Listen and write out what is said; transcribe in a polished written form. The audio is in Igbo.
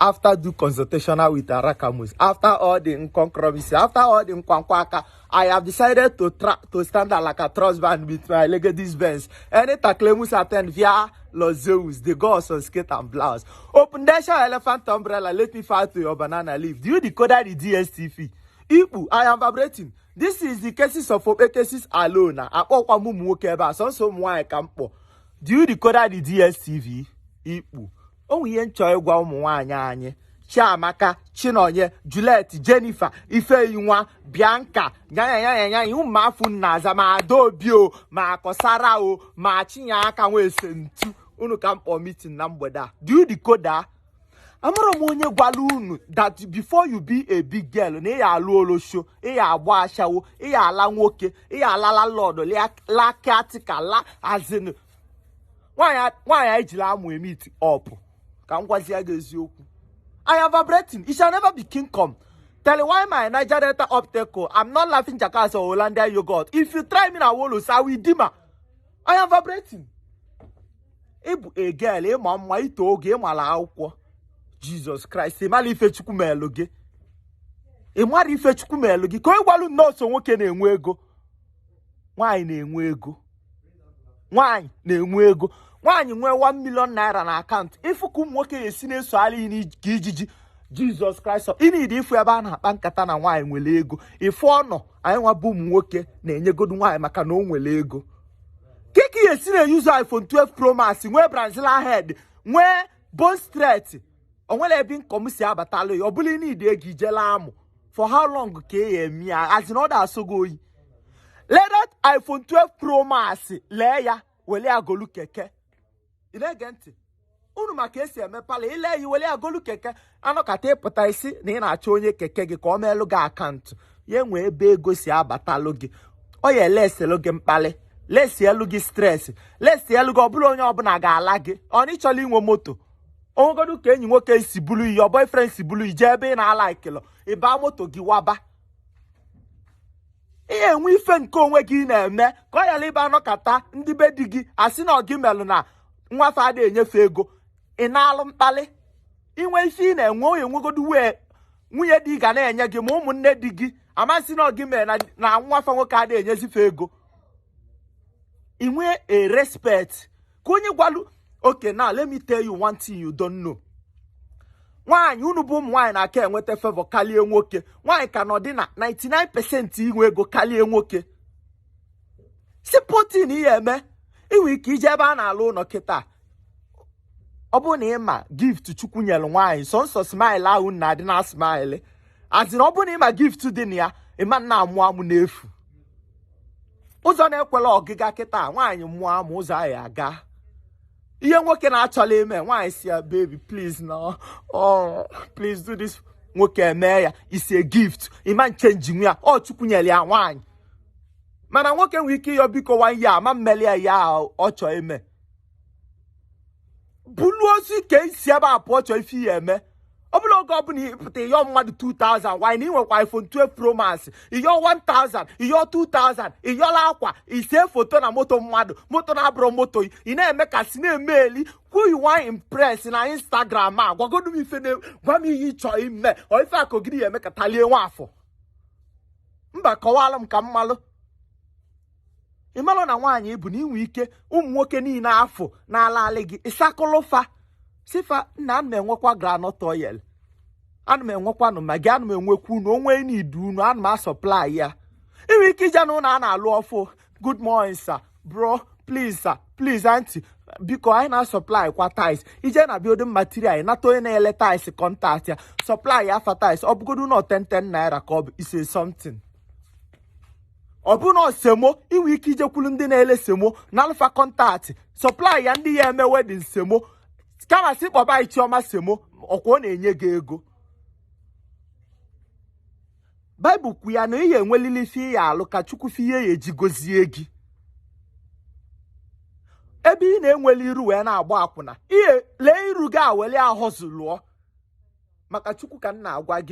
after do consultational with Arakamus, after all the compromise, after all the nkwankwaka, I have decided to stand like a trust band with my Legacy Benz. Any Taklemus attend via Los Zeus, the gods on skate and blouse. Open Dasha elephant umbrella, let me fight to your banana leaf. Do you decode the DSTV? Ipu, I am vibrating. This is the cases of cases alone. Do you decode the DSTV? Ipu. Oh, we enjoy Guamuanya, Chiamaka, Chinonye, Juliet, Jennifer, Ifeyunwa, Bianca, Yaya, you mafun naza, ma dobio, ma kosarao, ma chinyaka, we send to Unukampo meeting number da. Do you decode that? Amoromonye Gualun that before you be a big girl, ne ya lolo show, ya washawo, ya lanwoke, ya la lord, la katika, la azin. Why I jilamu meet up? I am vibrating. It shall never be kingdom. Tell you why my Niger Delta Opteco. I'm not laughing Jakarta or Hollandia yogurt. If you try me na wolos, I will dima. I am vibrating. A girl, a mom, my toge, malauko. Jesus Christ, a malife chukumeloge. A marife chukumeloge. Ko walu no so woke ne nwego. Why ne nwego? Why ne nwego? Why you wear 1 million naira na account? If you come work a senior so ali in Gigi, Jesus Christ, in if we have a bankatana wine will ego. If one no, I want boom work, then you go to wine, Macano will ego. Kiki a senior use iPhone 12 Pro Max, where Brazil head, where Bone Street, or when I've been commissia battle, or bullying the Gigelamo. For how long came me as in order so going? Let that iPhone 12 Pro Max, Leia, will I go look at? Ilegenti unu makesi emepala ile yi wele agolu keke anokata epụta isi na ị na-achọ onye keke gị ka o meelu gị akaụntụ ye nwe ebe ego si abatalụ gị o ye leselu gị mkpali lesi elu gị stress lesi elu gị ọbụla onye ọbụla ga-ala gị ọ na ịchọla inwe moto onwegodu ka enyi nwoke si bulu iyi boyfriend si bulu ije ebe ị na-ala ikelo ịba moto gị waba ihe enwe ife nke onwe gị na-eme ka ọ yala ịba anọkata ndị be di gị asị na ọ gị melụ na nwa fada enyefe ego ị na-alụ mkpali inwe isi na-enwe onye nwegodu wee nwunye di ga na-enye gị ma ụmụnne di gị amasị na gị mee na nwa fa nwoke ada enyezife ego inwe a respect ka onye gwalu okay now let me tell you one thing you don't know. Nwaanyị unu bụ ụmụ nwaanyị na-aka enweta favor kalie nwoke nwaanyị ka nọ dị na 99% inwe ego kalie nwoke sipotin ihe eme iwe ike ije ebe a na-alụ ụlọ kịta ọ bụ na ịma gift chukwu nyere nwaanyị sọnsọ smile ahụ na-adị na smile azịna ọ bụ na ịma gift dị na ya ịma na amụ amụ n'efu ụzọ na-ekwela ọgịga kịta nwaanyị mụọ amụ ụzọ ahụ aga ihe nwoke na-achọla ime nwaanyị si ya baby please no oh please do this nwoke eme ya isi a gift ịma nchenji nwa ya ọ chukwu nyere ya nwaanyị mana nwoke nwere ike ịyọ biko one year ma mmeli ya ọ chọọ eme bulu osi ka isi ebe a pụọ chọọ ife ya eme ọ bụla oge ọbụla ịpụta ịyọ mmadụ 2000 why na ịnwekwa iPhone 12 Pro Max ịyọ 1000 ịyọ 2000 ịyọla akwa ise foto na moto mmadụ moto na-abụrụ moto ị na-eme ka si na-emeli who you want impress na Instagram a gwagodu m ife na gwa m ihe ịchọ ime ọ ife akogiri ya eme ka talie nwa afọ mba kọwala m ka mmalụ ịmalụ na nwaanyị bụ na inwe ike ụmụ nwoke niile afọ na-ala alị gị ịsakụlụfa sifa nna ana m enwekwa groundnut oil ana m enwekwanụ ma gị ana m enwekwu na onwe n'idu unu ana m asọplai ya inwe ike ije na ụlọ a na-alụ ọfụ good morning sir bro please sir please aunty biko anyị na-asọplai kwa tais ije na building material nata onye na-ele tais kọntaktị ya sọplai ya fa tais ọ bụgodu na 10 naira ka ọ bụ ise something ọ bụ na semo inwe ike ijekwulu ndị na-ele semo na alfa kọntaktị sọplai ya ndị ya eme wedin semo kama si kpọba ichiọma semo ọkwa ọ na-enye gị ego Baịbụl kwu ya na ihe enwelili ife ya alụ ka Chukwu fi ihe ya eji gozie gị ebe ị na-enweli iru wee na-agba akwụna ihe lee iru gị aweli ahụ zụlụọ maka Chukwu ka m na-agwa gị